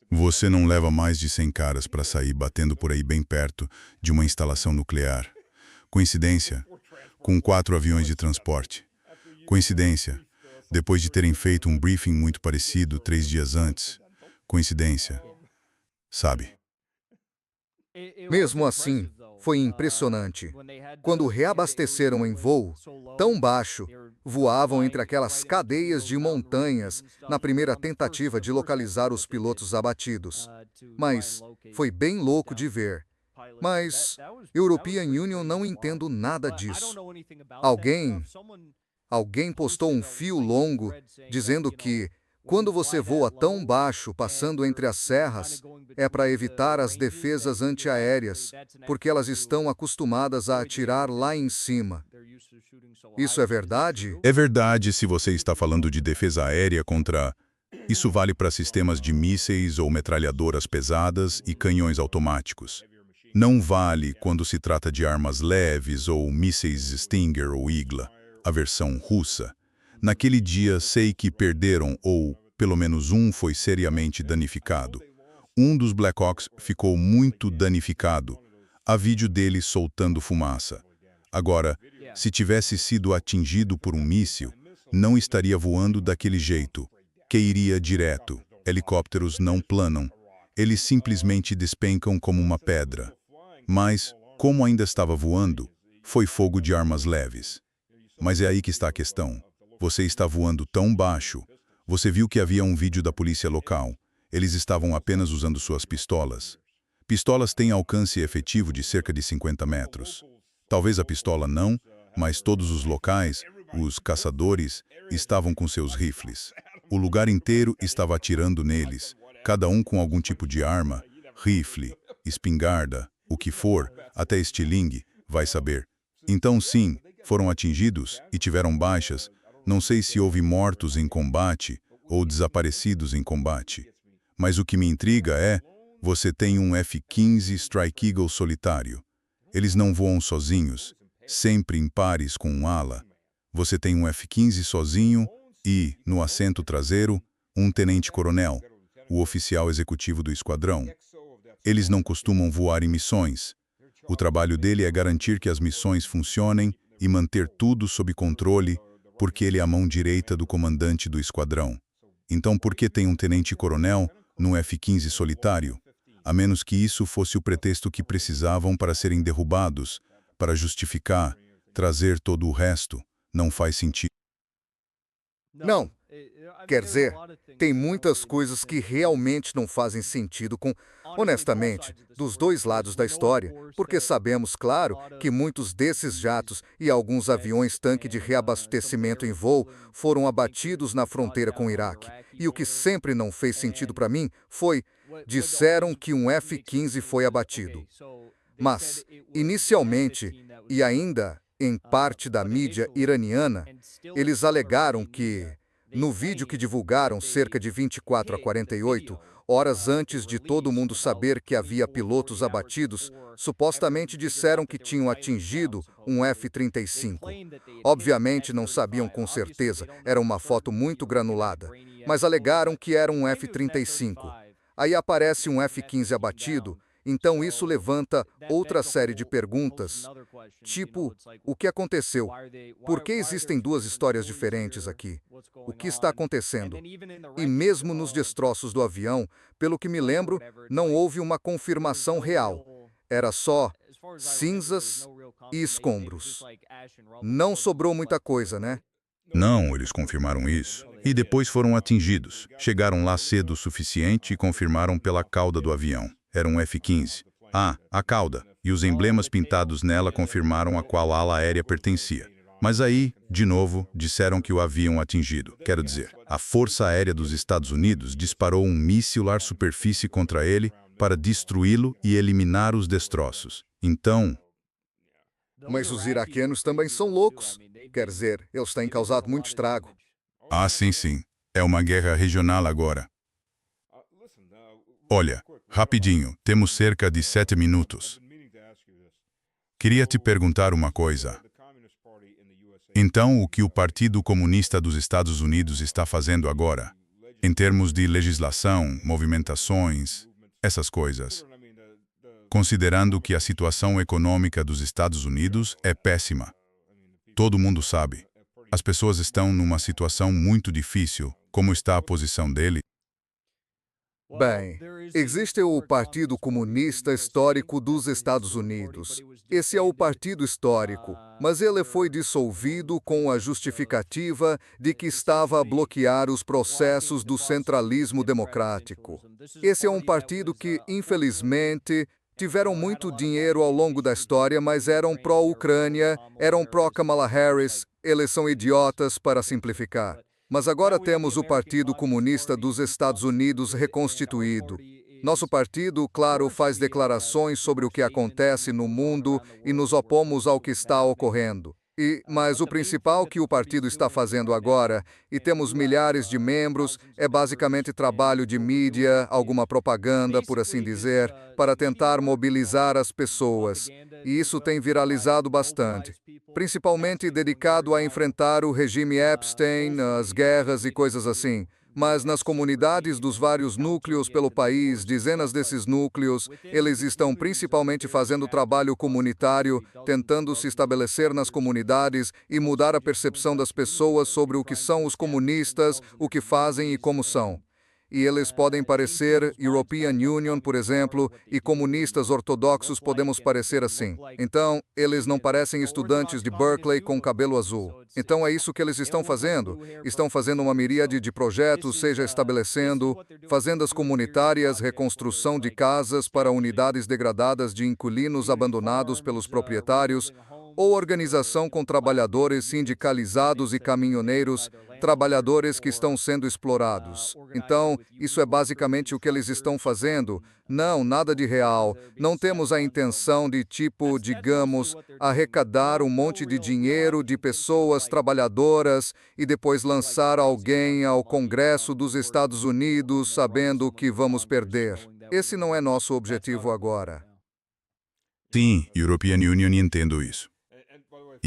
[SPEAKER 1] Você não leva mais de 100 caras para sair batendo por aí bem perto de uma instalação nuclear. Coincidência? Com 4 aviões de transporte. Coincidência? Depois de terem feito um briefing muito parecido 3 dias antes. Coincidência? Sabe?
[SPEAKER 2] Mesmo assim, foi impressionante. Quando reabasteceram em voo, tão baixo, voavam entre aquelas cadeias de montanhas na primeira tentativa de localizar os pilotos abatidos. Mas foi bem louco de ver. Mas European Union não entendo nada disso. Alguém postou um fio longo dizendo que, quando você voa tão baixo passando entre as serras, é para evitar as defesas antiaéreas, porque elas estão acostumadas a atirar lá em cima. Isso é verdade?
[SPEAKER 1] É verdade se você está falando de defesa aérea contra... Isso vale para sistemas de mísseis ou metralhadoras pesadas e canhões automáticos. Não vale quando se trata de armas leves ou mísseis Stinger ou Igla, a versão russa. Naquele dia sei que perderam ou, pelo menos um foi seriamente danificado. Um dos Black Hawks ficou muito danificado. Há vídeo dele soltando fumaça. Agora, se tivesse sido atingido por um míssil, não estaria voando daquele jeito, que iria direto. Helicópteros não planam. Eles simplesmente despencam como uma pedra. Mas, como ainda estava voando, foi fogo de armas leves. Mas é aí que está a questão. Você está voando tão baixo. Você viu que havia um vídeo da polícia local. Eles estavam apenas usando suas pistolas. Pistolas têm alcance efetivo de cerca de 50 metros. Talvez a pistola não, mas todos os locais, os caçadores, estavam com seus rifles. O lugar inteiro estava atirando neles, cada um com algum tipo de arma, rifle, espingarda, o que for, até estilingue, vai saber. Então sim, foram atingidos e tiveram baixas. Não sei se houve mortos em combate ou desaparecidos em combate. Mas o que me intriga é, você tem um F-15 Strike Eagle solitário. Eles não voam sozinhos, sempre em pares com um ala. Você tem um F-15 sozinho e, no assento traseiro, um tenente-coronel. o oficial executivo do esquadrão. Eles não costumam voar em missões. O trabalho dele é garantir que as missões funcionem e manter tudo sob controle, porque ele é a mão direita do comandante do esquadrão. Então, por que tem um tenente-coronel num F-15 solitário? A menos que isso fosse o pretexto que precisavam para serem derrubados, para justificar, trazer todo o resto, não faz sentido.
[SPEAKER 2] Não. Quer dizer, tem muitas coisas que realmente não fazem sentido honestamente, dos dois lados da história, porque sabemos, claro, que muitos desses jatos e alguns aviões-tanque de reabastecimento em voo foram abatidos na fronteira com o Iraque. E o que sempre não fez sentido para mim foi, disseram que um F-15 foi abatido. Mas, inicialmente, e ainda em parte da mídia iraniana, eles alegaram que, no vídeo que divulgaram cerca de 24 a 48 horas antes de todo mundo saber que havia pilotos abatidos, supostamente disseram que tinham atingido um F-35. Obviamente não sabiam com certeza, era uma foto muito granulada, mas alegaram que era um F-35. Aí aparece um F-15 abatido, então isso levanta outra série de perguntas, tipo, o que aconteceu? Por que existem duas histórias diferentes aqui? O que está acontecendo? E mesmo nos destroços do avião, pelo que me lembro, não houve uma confirmação real. Era só cinzas e escombros. Não sobrou muita coisa, né?
[SPEAKER 1] Não, eles confirmaram isso. E depois foram atingidos. Chegaram lá cedo o suficiente e confirmaram pela cauda do avião. Era um F-15. Ah, a cauda. E os emblemas pintados nela confirmaram a qual ala aérea pertencia. Mas aí, de novo, disseram que o haviam atingido. Quero dizer, a Força Aérea dos Estados Unidos disparou um míssil ar-superfície contra ele para destruí-lo e eliminar os destroços. Então...
[SPEAKER 2] Mas os iraquianos também são loucos. Quer dizer, eles têm causado muito estrago.
[SPEAKER 1] Ah, sim, sim. É uma guerra regional agora. Olha, rapidinho, temos cerca de 7 minutos. Queria te perguntar uma coisa. Então, o que o Partido Comunista dos Estados Unidos está fazendo agora, em termos de legislação, movimentações, essas coisas, considerando que a situação econômica dos Estados Unidos é péssima? Todo mundo sabe. As pessoas estão numa situação muito difícil. Como está a posição dele?
[SPEAKER 2] Bem, existe o Partido Comunista Histórico dos Estados Unidos. Esse é o partido histórico, mas ele foi dissolvido com a justificativa de que estava a bloquear os processos do centralismo democrático. Esse é um partido que, infelizmente, tiveram muito dinheiro ao longo da história, mas eram pró-Ucrânia, eram pró-Kamala Harris, eles são idiotas, para simplificar. Mas agora temos o Partido Comunista dos Estados Unidos reconstituído. Nosso partido, claro, faz declarações sobre o que acontece no mundo e nos opomos ao que está ocorrendo. Mas o principal que o partido está fazendo agora, e temos milhares de membros, é basicamente trabalho de mídia, alguma propaganda, por assim dizer, para tentar mobilizar as pessoas. E isso tem viralizado bastante, principalmente dedicado a enfrentar o regime Epstein, as guerras e coisas assim. Mas nas comunidades dos vários núcleos pelo país, dezenas desses núcleos, eles estão principalmente fazendo trabalho comunitário, tentando se estabelecer nas comunidades e mudar a percepção das pessoas sobre o que são os comunistas, o que fazem e como são. E eles podem parecer European Union, por exemplo, e comunistas ortodoxos podemos parecer assim. Então, eles não parecem estudantes de Berkeley com cabelo azul. Então é isso que eles estão fazendo. Estão fazendo uma miríade de projetos, seja estabelecendo fazendas comunitárias, reconstrução de casas para unidades degradadas de inquilinos abandonados pelos proprietários, ou organização com trabalhadores sindicalizados e caminhoneiros, trabalhadores que estão sendo explorados. Então, isso é basicamente o que eles estão fazendo. Não, nada de real. Não temos a intenção de, digamos, arrecadar um monte de dinheiro de pessoas trabalhadoras e depois lançar alguém ao Congresso dos Estados Unidos sabendo que vamos perder. Esse não é nosso objetivo agora.
[SPEAKER 1] Sim, European Union, entendo isso.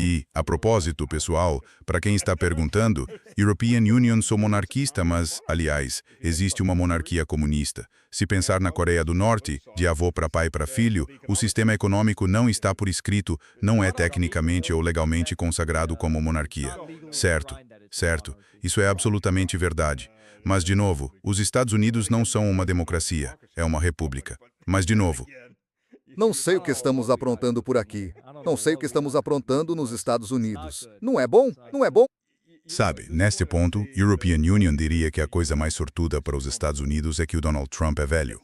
[SPEAKER 1] E, a propósito, pessoal, para quem está perguntando, European Union sou monarquista, mas, aliás, existe uma monarquia comunista. Se pensar na Coreia do Norte, de avô para pai para filho, o sistema econômico não está por escrito, não é tecnicamente ou legalmente consagrado como monarquia. Certo, certo, isso é absolutamente verdade. Mas, de novo, os Estados Unidos não são uma democracia, é uma república. Mas, de novo,
[SPEAKER 2] Não sei o que estamos aprontando por aqui. Não sei o que estamos aprontando nos Estados Unidos. Não é bom? Não é bom?
[SPEAKER 1] sabe, neste ponto, European Union diria que a coisa mais sortuda para os Estados Unidos é que o Donald Trump é velho.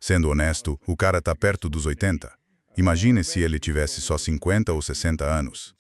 [SPEAKER 1] Sendo honesto, o cara tá perto dos 80. Imagine se ele tivesse só 50 ou 60 anos.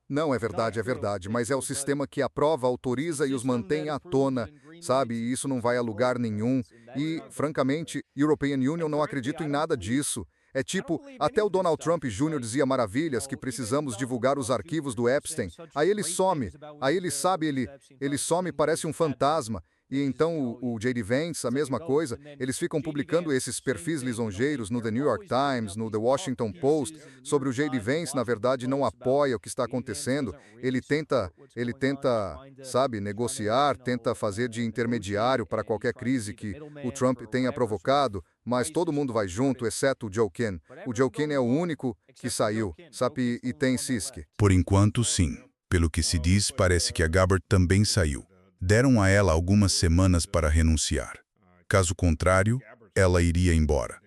[SPEAKER 2] Não, é verdade, mas é o sistema que aprova, autoriza e os mantém à tona, sabe? E isso não vai a lugar nenhum. E, francamente, European Union não acredito em nada disso. É tipo, até o Donald Trump Jr. dizia maravilhas que precisamos divulgar os arquivos do Epstein. Aí ele some. Aí ele sabe, ele some, parece um fantasma. E então o J.D. Vance, a mesma coisa, eles ficam publicando esses perfis lisonjeiros no The New York Times, no The Washington Post, sobre o J.D. Vance, na verdade, não apoia o que está acontecendo. Ele tenta, sabe, negociar, tenta fazer de intermediário para qualquer crise que o Trump tenha provocado, mas todo mundo vai junto, exceto o Joe Ken. O Joe Ken é o único que saiu, sabe, e tem cisque.
[SPEAKER 1] Por enquanto, sim. Pelo que se diz, parece que a Gabbard também saiu. Deram a ela algumas semanas para renunciar. Caso contrário, ela iria embora.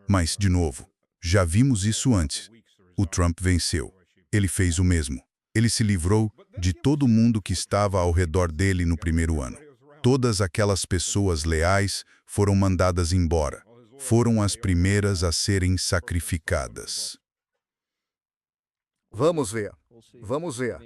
[SPEAKER 1] Mas, de novo, já vimos isso antes. O Trump venceu. Ele fez o mesmo. Ele se livrou de todo mundo que estava ao redor dele no primeiro ano. Todas aquelas pessoas leais foram mandadas embora. Foram as primeiras a serem sacrificadas.
[SPEAKER 2] Vamos ver. Vamos ver.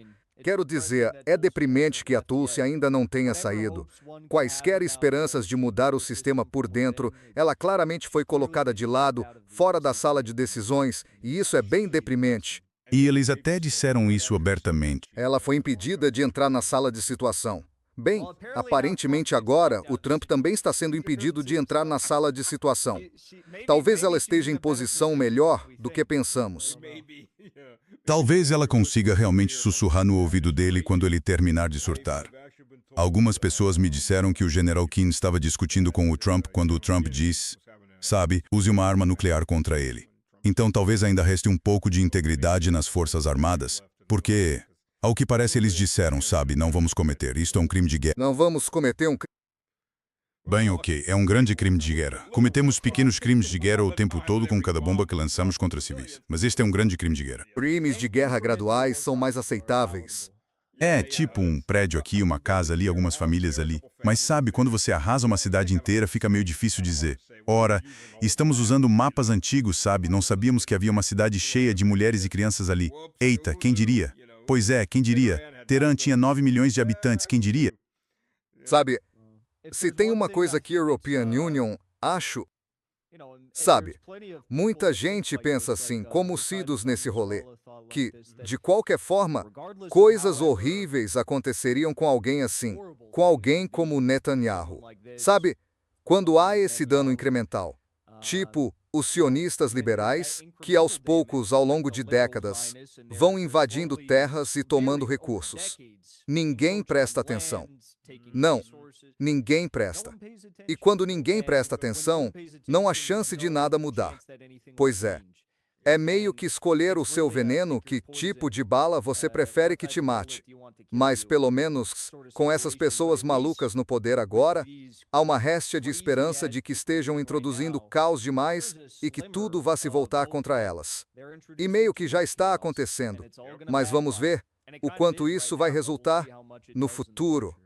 [SPEAKER 2] Quero dizer, é deprimente que a Tulsi ainda não tenha saído. Quaisquer esperanças de mudar o sistema por dentro, ela claramente foi colocada de lado, fora da sala de decisões, e isso é bem deprimente.
[SPEAKER 1] E eles até disseram isso abertamente.
[SPEAKER 2] Ela foi impedida de entrar na sala de situação. Bem, aparentemente agora, o Trump também está sendo impedido de entrar na sala de situação. Talvez ela esteja em posição melhor do que pensamos.
[SPEAKER 1] Talvez ela consiga realmente sussurrar no ouvido dele quando ele terminar de surtar. Algumas pessoas me disseram que o General Keane estava discutindo com o Trump quando o Trump disse, sabe, use uma arma nuclear contra ele. Então talvez ainda reste um pouco de integridade nas Forças Armadas, porque, ao que parece, eles disseram, sabe, não vamos cometer, isto é um crime de guerra.
[SPEAKER 2] Não vamos cometer um crime.
[SPEAKER 1] Bem, ok, é um grande crime de guerra. Cometemos pequenos crimes de guerra o tempo todo com cada bomba que lançamos contra civis. Mas este é um grande crime de guerra.
[SPEAKER 2] Crimes de guerra graduais são mais aceitáveis.
[SPEAKER 1] É, tipo um prédio aqui, uma casa ali, algumas famílias ali. Mas sabe, quando você arrasa uma cidade inteira, fica meio difícil dizer. Ora, estamos usando mapas antigos, sabe? Não sabíamos que havia uma cidade cheia de mulheres e crianças ali. Eita, quem diria? Pois é, quem diria? Teherã tinha 9 milhões de habitantes, quem diria?
[SPEAKER 2] Sabe, se tem uma coisa que a European Union, acho, sabe, muita gente pensa assim, como os CIDOS nesse rolê, que, de qualquer forma, coisas horríveis aconteceriam com alguém assim, com alguém como Netanyahu. Sabe, quando há esse dano incremental, tipo os sionistas liberais, que aos poucos, ao longo de décadas, vão invadindo terras e tomando recursos. Ninguém presta atenção. Não, ninguém presta. E quando ninguém presta atenção, não há chance de nada mudar. Pois é meio que escolher o seu veneno, que tipo de bala você prefere que te mate. Mas, pelo menos, com essas pessoas malucas no poder agora, há uma réstia de esperança de que estejam introduzindo caos demais e que tudo vá se voltar contra elas. E meio que já está acontecendo. Mas vamos ver o quanto isso vai resultar no futuro.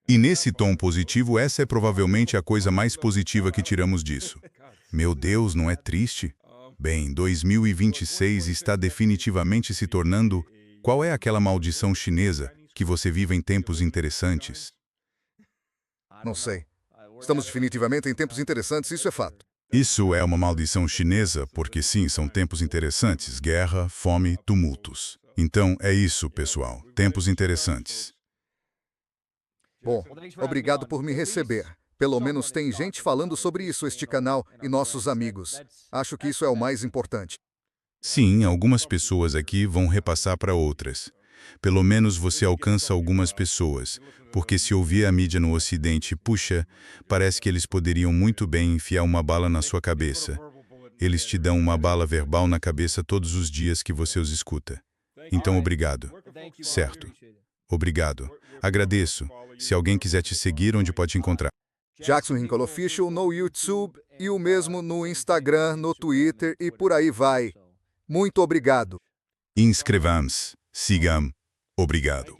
[SPEAKER 1] E nesse tom positivo, essa é provavelmente a coisa mais positiva que tiramos disso. Meu Deus, não é triste? Bem, 2026 está definitivamente se tornando... Qual é aquela maldição chinesa que você vive em tempos interessantes?
[SPEAKER 2] Não sei. Estamos definitivamente em tempos interessantes, isso é fato.
[SPEAKER 1] Isso é uma maldição chinesa porque sim, são tempos interessantes. Guerra, fome, tumultos. Então, é isso, pessoal. Tempos interessantes.
[SPEAKER 2] Bom, obrigado por me receber. Pelo menos tem gente falando sobre isso este canal e nossos amigos. Acho que isso é o mais importante.
[SPEAKER 3] Sim, algumas pessoas aqui vão repassar para outras. Pelo menos você alcança algumas pessoas, porque se ouvir a mídia no Ocidente, puxa, parece que eles poderiam muito bem enfiar uma bala na sua cabeça. Eles te dão uma bala verbal na cabeça todos os dias que você os escuta. Então, obrigado. Certo. Obrigado. Agradeço. Se alguém quiser te seguir, onde pode te encontrar?
[SPEAKER 2] Jackson Hinkle Official no YouTube e o mesmo no Instagram, no Twitter e por aí vai. Muito obrigado.
[SPEAKER 3] Inscrevamos. Sigam. Obrigado.